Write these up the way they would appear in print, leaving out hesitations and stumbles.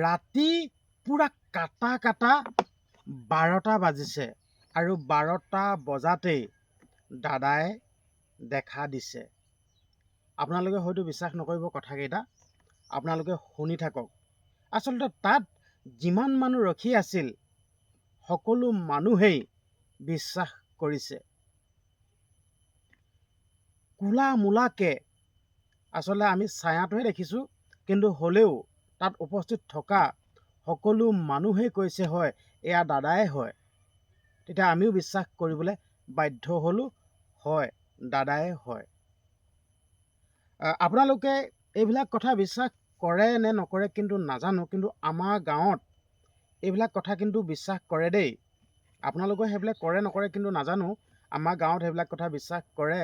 ৰাতি পুৰা কাটা কাটা 12টা বাজিছে আৰু 12টা বজাতেই দাদাই দেখা দিছে। আপোনালোকে হয়তো বিশ্বাস নকৰিব কথাকেইটা, আপোনালোকে শুনি থাকক। আচলতে তাত যিমান মানুহ ৰখি আছিল সকলো মানুহেই বিশ্বাস কৰিছে। কোলা মোলাকে আচলতে আমি ছায়াটোহে দেখিছোঁ, কিন্তু হ'লেও তাত উপস্থিত থকা সকলো মানুহেই কৈছে হয় এয়া দাদাই হয়। তেতিয়া আমিও বিশ্বাস কৰিবলৈ বাধ্য হ'লোঁ, হয় দাদাই হয়। আপোনালোকে এইবিলাক কথা বিশ্বাস কৰে নে নকৰে কিন্তু নাজানো, কিন্তু আমাৰ গাঁৱত এইবিলাক কথা কিন্তু বিশ্বাস কৰে দেই। আপোনালোকে সেইবিলাক কৰে নকৰে কিন্তু নাজানো, আমাৰ গাঁৱত সেইবিলাক কথা বিশ্বাস কৰে।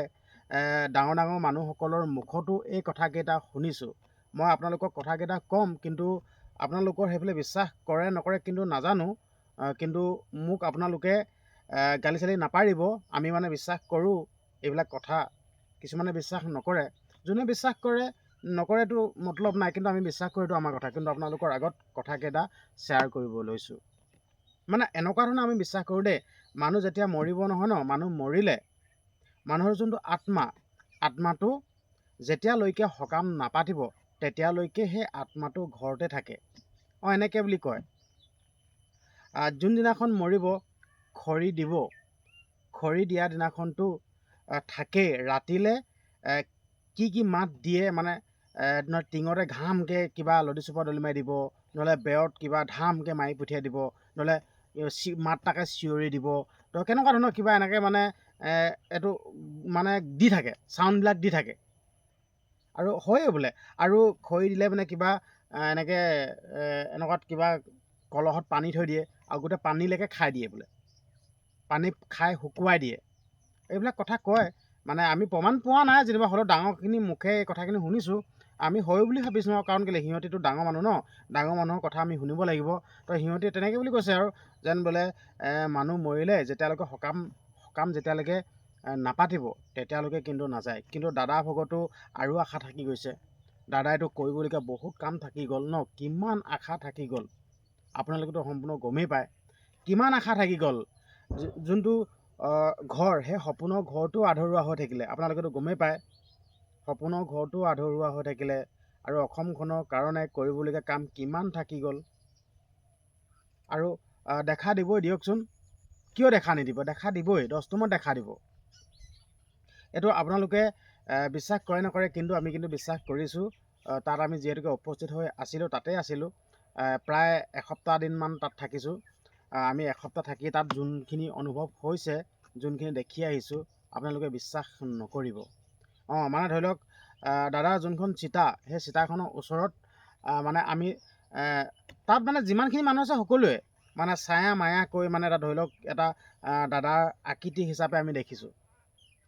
ডাঙৰ ডাঙৰ মানুহসকলৰ মুখতো এই কথাকেইটা শুনিছোঁ। মই আপোনালোকক কথাকেইটা ক'ম, কিন্তু আপোনালোকৰ সেইফালে বিশ্বাস কৰে নকৰে কিন্তু নাজানো। কিন্তু মোক আপোনালোকে গালি চালি নাপাৰিব, আমি মানে বিশ্বাস কৰোঁ এইবিলাক কথা। কিছুমানে বিশ্বাস নকৰে, যোনে বিশ্বাস কৰে নকৰেতো মতলব নাই, কিন্তু আমি বিশ্বাস কৰোঁ এইটো আমাৰ কথা। কিন্তু আপোনালোকৰ আগত কথাকেইটা শ্বেয়াৰ কৰিব লৈছোঁ। মানে এনেকুৱা ধৰণে আমি বিশ্বাস কৰোঁ দেই, মানুহ যেতিয়া মৰিব নহয় ন, মানুহ মৰিলে মানুহৰ যোনটো আত্মাটো যেতিয়ালৈকে সকাম নাপাতিব তেতিয়ালৈকে সেই আত্মাটো ঘৰতে থাকে। এনেকৈ বুলি কয়। যোনদিনাখন মৰিব খৰি দিব, খৰি দিয়া দিনাখনতো থাকেই। ৰাতিলে কি কি মাত দিয়ে, মানে টিঙতে ঘামকৈ কিবা লদিচোপা দলি মাৰি দিব, নহ'লে বেৰত কিবা ধামকৈ মাৰি পঠিয়াই দিব, নহ'লে মাত তাকে চিঞৰি দিব। তো কেনেকুৱা ধৰণৰ কিবা এনেকৈ মানে এইটো মানে দি থাকে, চাউণ্ডবিলাক দি থাকে। আৰু হয়ে বোলে, আৰু খৰি দিলে মানে কিবা এনেকৈ এনেকুৱাত কিবা কলহত পানী থৈ দিয়ে আৰু গোটেই পানীলৈকে খাই দিয়ে বোলে, পানী খাই শুকুৱাই দিয়ে। এইবিলাক কথা কয়, মানে আমি প্ৰমাণ পোৱা নাই যেনিবা, হ'লেও ডাঙৰখিনি মুখে এই কথাখিনি শুনিছোঁ। আমি হয় বুলি ভাবিছোঁ আৰু, কাৰণ কেলৈ সিহঁতিতো ডাঙৰ মানুহ ন, ডাঙৰ মানুহৰ কথা আমি শুনিব লাগিব। তো সিহঁতি তেনেকৈ বুলি কৈছে আৰু, যেন বোলে মানুহ মৰিলে যেতিয়ালৈকে সকাম যেতিয়ালৈকে নাপাতিব তেতিয়ালৈকে কিন্তু নাযায়। কিন্তু দাদা ভাগতো আৰু আশা থাকি গৈছে। দাদাইতো কৰিবলগীয়া বহুত কাম থাকি গ'ল ন, কিমান আশা থাকি গ'ল আপোনালোকেতো সম্পূৰ্ণ গমেই পায়। কিমান আশা থাকি গ'ল, যোনটো ঘৰ, সেই সপোনৰ ঘৰটো আধৰুৱা হৈ থাকিলে। আপোনালোকেতো গমেই পায়, সপোনৰ ঘৰটো আধৰুৱা হৈ থাকিলে, আৰু অসমখনৰ কাৰণে কৰিবলগীয়া কাম কিমান থাকি গ'ল। আৰু দেখা দিবই দিয়কচোন, কিয় দেখা নিদিব, দেখা দিবই, 10 টোমত দেখা দিব। এইটো আপোনালোকে বিশ্বাস কৰে নকৰে, কিন্তু আমি কিন্তু বিশ্বাস কৰিছোঁ। তাত আমি যিহেতুকে উপস্থিত হৈ আছিলোঁ, তাতেই আছিলোঁ, প্ৰায় এসপ্তাহ দিনমান তাত থাকিছোঁ। আমি এসপ্তাহ থাকি তাত যোনখিনি অনুভৱ হৈছে, যোনখিনি দেখি আহিছোঁ, আপোনালোকে বিশ্বাস নকৰিব। মানে ধৰি লওক দাদাৰ যোনখন চিতা, সেই চিতাখনৰ ওচৰত মানে আমি তাত মানে যিমানখিনি মানুহ আছে সকলোৱে মানে ছায়া মায়া কৈ মানে এটা ধৰি লওক এটা দাদাৰ আকৃতি হিচাপে আমি দেখিছোঁ।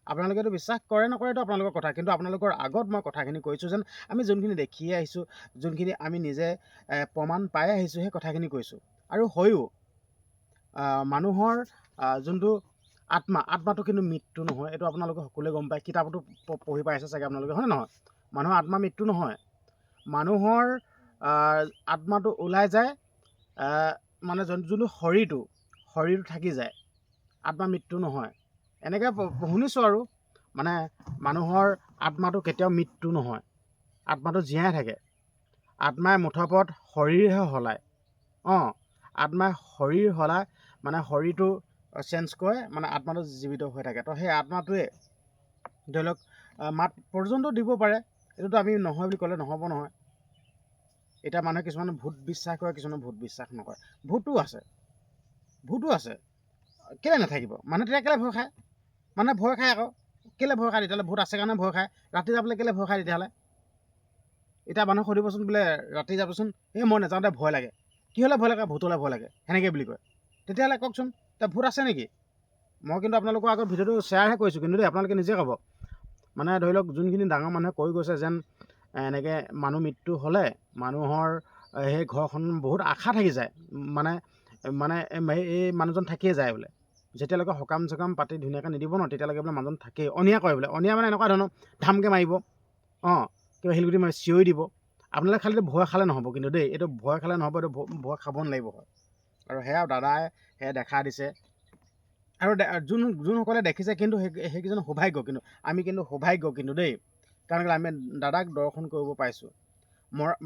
আপোনালোকেতো বিশ্বাস কৰে নকৰেতো আপোনালোকৰ কথা, কিন্তু আপোনালোকৰ আগত মই কথাখিনি কৈছোঁ, যেন আমি যোনখিনি দেখি আহিছোঁ, যোনখিনি আমি নিজে প্ৰমাণ পাই আহিছোঁ, সেই কথাখিনি কৈছোঁ। আৰু হয়ো মানুহৰ যোনটো আত্মাটো কিন্তু মৃত্যু নহয়, এইটো আপোনালোকে সকলোৱে গম পায়, কিতাপতো পঢ়ি পাইছে চাগে আপোনালোকে, হয়নে নহয়? মানুহৰ আত্মা মৃত্যু নহয়। মানুহৰ আত্মাটো ওলাই যায়, মানে যোনটো শৰীৰটো থাকি যায়, আত্মা মৃত্যু নহয়। এনেকৈ শুনিছোঁ আৰু, মানে মানুহৰ আত্মাটো কেতিয়াও মৃত্যু নহয়, আত্মাটো জীয়াই থাকে। আত্মাই মুঠৰ শৰীৰহে সলায়। আত্মাই শৰীৰ সলায়, মানে শৰীৰটো চেঞ্জ কৰে, মানে আত্মাটো জীৱিত হৈ থাকে। তো সেই আত্মাটোৱে ধৰি লওক মাত পৰ্যন্ত দিব পাৰে। এইটোতো আমি নহয় বুলি ক'লে নহ'ব নহয়। এতিয়া মানুহে কিছুমানে ভূত বিশ্বাস কৰে, কিছুমানে ভূত বিশ্বাস নকৰে। ভূতো আছে, কেলৈ নাথাকিব? মানুহে তেতিয়া কেলৈ ভয় খায়? মানুহে ভয় খায় আকৌ, কেলৈ ভয় খায় তেতিয়াহ'লে? ভূত আছে কাৰণে ভয় খায়। ৰাতি যাবলৈ কেলৈ ভয় খায় তেতিয়াহ'লে? এতিয়া মানুহক সুধিবচোন, বোলে ৰাতি যাবচোন, মই নাযাওঁতে ভয় লাগে। কি হ'লে ভয় লাগে? ভূতলৈ ভয় লাগে, সেনেকৈ বুলি কয়। তেতিয়াহ'লে কওকচোন, এতিয়া ভূত আছে নেকি? মই কিন্তু আপোনালোকৰ আগত ভিডিঅ'টো শ্বেয়াৰহে কৰিছোঁ, কিন্তু দেই আপোনালোকে নিজে ক'ব। মানে ধৰি লওক যোনখিনি ডাঙৰ মানুহে কৈ গৈছে, যেন এনেকৈ মানুহ মৃত্যু হ'লে মানুহৰ সেই ঘৰখন বহুত আশা থাকি যায়, মানে এই মানুহজন থাকিয়ে যায় বোলে। যেতিয়ালৈকে সকাম চকাম পাতি ধুনীয়াকৈ নিদিব ন, তেতিয়ালৈকে বোলে মানুহজন থাকেই। অনিয়া কৰে বোলে। অনিয়া মানে এনেকুৱা ধৰণৰ ধামকৈ মাৰিব, কিবা শিলগুটি মাৰি চিঞৰি দিব, আপোনালোকে খালি ভয় খালে নহ'ব কিন্তু দেই, এইটো ভয় খালে নহ'ব, এইটো ভয় খাব নালাগিব হয়। আৰু সেয়া দাদাই সেয়া দেখা দিছে আৰু যোনসকলে দেখিছে কিন্তু সেইকেইজন সৌভাগ্য, কিন্তু আমি কিন্তু সৌভাগ্য কিন্তু দেই, কাৰণ আমি দাদাক দৰ্শন কৰিব পাইছোঁ।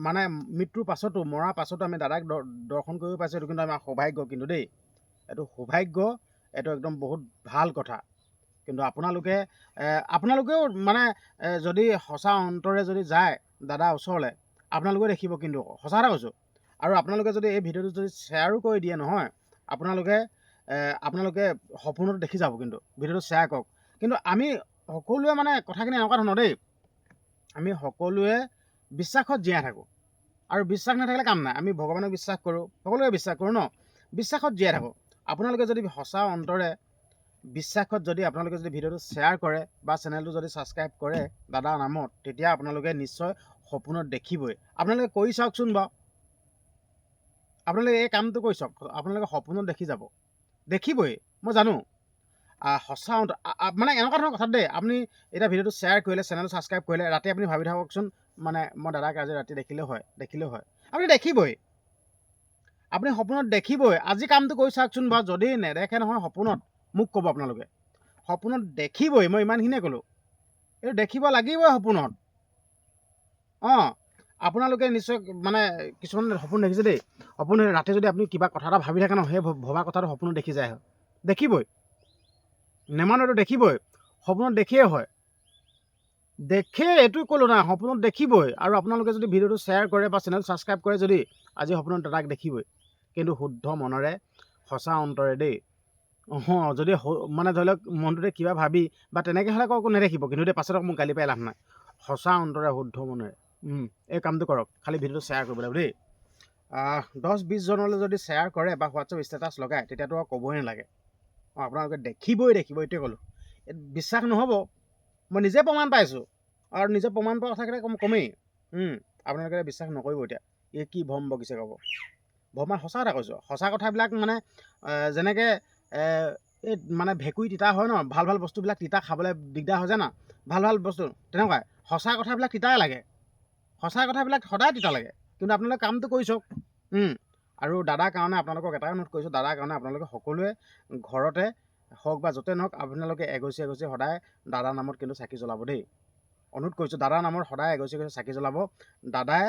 মানে মৃত্যুৰ পাছতো, মৰাৰ পাছতো আমি দাদাক দৰ্শন কৰিব পাইছোঁ, এইটো কিন্তু আমাৰ সৌভাগ্য কিন্তু দেই, এইটো সৌভাগ্য, এইটো একদম বহুত ভাল কথা। কিন্তু আপোনালোকেও মানে যদি সঁচা অন্তৰে যদি যায় দাদাৰ ওচৰলৈ, আপোনালোকেও দেখিব কিন্তু, সঁচা কথা কৈছোঁ। আৰু আপোনালোকে যদি এই ভিডিঅ'টো যদি শ্বেয়াৰো কৰি দিয়ে নহয়, আপোনালোকে সপোনতো দেখি যাব, কিন্তু ভিডিঅ'টো শ্বেয়াৰ কৰক। কিন্তু আমি সকলোৱে মানে কথাখিনি এনেকুৱা ধৰণৰ দেই, আমি সকলোৱে বিশ্বাসত জীয়াই থাকোঁ, আৰু বিশ্বাস নাথাকিলে কাম নাই। আমি ভগৱানক বিশ্বাস কৰোঁ, সকলোৱে বিশ্বাস কৰোঁ ন, বিশ্বাসত জীয়াই থাকোঁ। আপোনালোকে যদি সঁচা অন্তৰে বিশ্বাসত যদি আপোনালোকে যদি ভিডিঅ'টো শ্বেয়াৰ কৰে বা চেনেলটো যদি ছাবস্ক্ৰাইব কৰে দাদাৰ নামত, তেতিয়া আপোনালোকে নিশ্চয় সপোনত দেখিবই। আপোনালোকে কৰি চাওকচোন বাৰু, আপোনালোকে এই কামটো কৰি চাওক, আপোনালোকে সপোনত দেখি যাব, দেখিবই, মই জানো। সঁচা মানে এনেকুৱা ধৰণৰ কথা দেই, আপুনি এতিয়া ভিডিঅ'টো শ্বেয়াৰ কৰিলে, চেনেলটো ছাবস্ক্ৰাইব কৰিলে, ৰাতি আপুনি ভাবি থাককচোন, মানে মই দাদাক আজি ৰাতি দেখিলেও হয়, আপুনি দেখিবই, আপুনি সপোনত দেখিবই। আজি কামটো কৰি চাওকচোন বাৰু, যদি নেদেখে নহয় সপোনত, মোক ক'ব আপোনালোকে, সপোনত দেখিবই, মই ইমানখিনিয়ে ক'লোঁ, এইটো দেখিব লাগিবই সপোনত। আপোনালোকে নিশ্চয় মানে কিছুমান সপোন দেখিছে দেই, সপোন ৰাতি যদি আপুনি কিবা কথা এটা ভাবি থাকে ন, সেই ভবা কথাটো সপোনত দেখি যায়, দেখিবই, নেমানো, এইটো দেখিবই, সপোনত দেখিয়ে হয়, দেখে, এইটো ক'লোঁ না, সপোনত দেখিবই। আৰু আপোনালোকে যদি ভিডিঅ'টো শ্বেয়াৰ কৰে বা চেনেল ছাবস্ক্ৰাইব কৰে, যদি আজি সপোনত দাদাক দেখিবই, কিন্তু শুদ্ধ মনেৰে, সঁচা অন্তৰে দেই। যদি মানে ধৰি লওক মনটোতে কিবা ভাবি বা তেনেকৈ হ'লে আকৌ নেদেখিব, কিন্তু দেই পাছত মোক গালি পাই লাভ নাই। সঁচা অন্তৰে শুদ্ধ মনেৰে এই কামটো কৰক, খালি ভিডিঅ'টো শ্বেয়াৰ কৰিব লাগিব দেই। 10-20 জনলৈ যদি শ্বেয়াৰ কৰে বা হোৱাটছআপ ষ্টেটাছ লগায়, তেতিয়াতো আৰু ক'বই নালাগে। আপোনালোকে দেখিবই, এইটোৱে ক'লোঁ। বিশ্বাস নহ'ব, মই নিজে প্ৰমাণ পাইছোঁ, আৰু নিজে প্ৰমাণ পোৱা কথাকেইটা কমেই। আপোনালোকে বিশ্বাস নকৰিব। এতিয়া এই কি ভ্ৰম বকিছে ক'ব, ভ্ৰম সঁচা কথা কৈছোঁ। সঁচা কথাবিলাক মানে যেনেকৈ এই মানে ভেঁকুৰি তিতা হয় ন, ভাল বস্তুবিলাক তিতা খাবলৈ দিগদাৰ হয় জানা, ভাল বস্তু তেনেকুৱাই, সঁচা কথাবিলাক তিতাই লাগে, সঁচা কথাবিলাক সদায় তিতা লাগে। কিন্তু আপোনালোকে কামটো কৰি চাওক। আৰু দাদাৰ কাৰণে আপোনালোকক এটাই অনুৰোধ কৰিছোঁ, দাদাৰ কাৰণে আপোনালোকে সকলোৱে ঘৰতে হওক বা য'তে নহওক, আপোনালোকে এগছি সদায় দাদাৰ নামত কিন্তু চাকি জ্বলাব দেই, অনুৰোধ কৰিছোঁ। দাদাৰ নামত সদায় এগছি চাকি জ্বলাব। দাদাই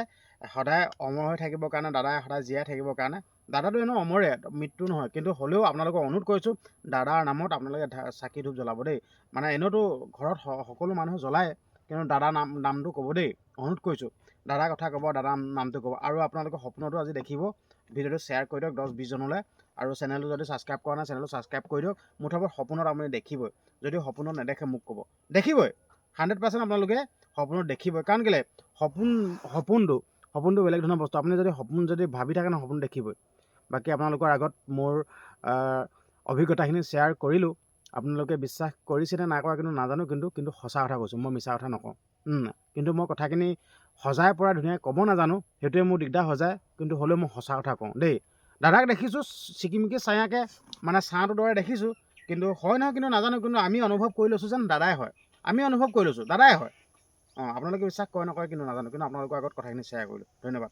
সদায় অমৰ হৈ থাকিবৰ কাৰণে, দাদাই সদায় জীয়াই থাকিবৰ কাৰণে। দাদাটো এনেও অমৰে, মৃত্যু নহয়, কিন্তু হ'লেও আপোনালোকক অনুৰোধ কৰিছোঁ, দাদাৰ নামত আপোনালোকে চাকি ধূপ জ্বলাব দেই। মানে এনেওতো ঘৰত সকলো মানুহে জ্বলায়, কিন্তু দাদাৰ নামটো ক'ব দেই, অনুৰোধ কৰিছোঁ। দাদাৰ কথা ক'ব, দাদাৰ নামটো ক'ব। আৰু আপোনালোকৰ সপোনতো আজি দেখিব, ভিডিঅ'টো শ্বেয়াৰ কৰি দিয়ক 10-20 জনলৈ। আৰু চেনেলটো যদি ছাবস্ক্ৰাইব কৰা নাই, চেনেলটো ছাবস্ক্ৰাইব কৰি দিয়ক। মুঠতে সপোনত আপুনি দেখিবই, যদি সপোনত নেদেখে মোক ক'ব, দেখিবই, 100% আপোনালোকে সপোনত দেখিবই। কাৰণ কেলৈ, সপোনটো বেলেগ ধৰণৰ বস্তু। আপুনি যদি সপোন যদি ভাবি থাকে ন, সপোন দেখিবই। বাকী আপোনালোকৰ আগত মোৰ অভিজ্ঞতাখিনি শ্বেয়াৰ কৰিলোঁ। আপোনালোকে বিশ্বাস কৰিছেনে নাই কৰা কিন্তু নাজানো, কিন্তু সঁচা কথা কৈছোঁ, মই মিছা কথা নকওঁ। কিন্তু মই কথাখিনি সজাই পৰা ধুনীয়াকৈ ক'ব নাজানো, সেইটোৱে মোৰ দিগদাৰ হৈ যায়। কিন্তু হ'লেও মই সঁচা কথা কওঁ দেই। দাদাক দেখিছোঁ চিকিমিকি ছায়াকৈ, মানে ছাঁটোৰ দৰে দেখিছোঁ, কিন্তু হয় নহয় কিন্তু নাজানো। কিন্তু আমি অনুভৱ কৰি লৈছোঁ যেন দাদাই হয়, আমি অনুভৱ কৰি লৈছোঁ দাদাই হয়। আপোনালোকে বিশ্বাস কৰে নকৰে কিন্তু নাজানো, কিন্তু আপোনালোকৰ আগত কথাখিনি শ্বেয়াৰ কৰিলোঁ। ধন্যবাদ।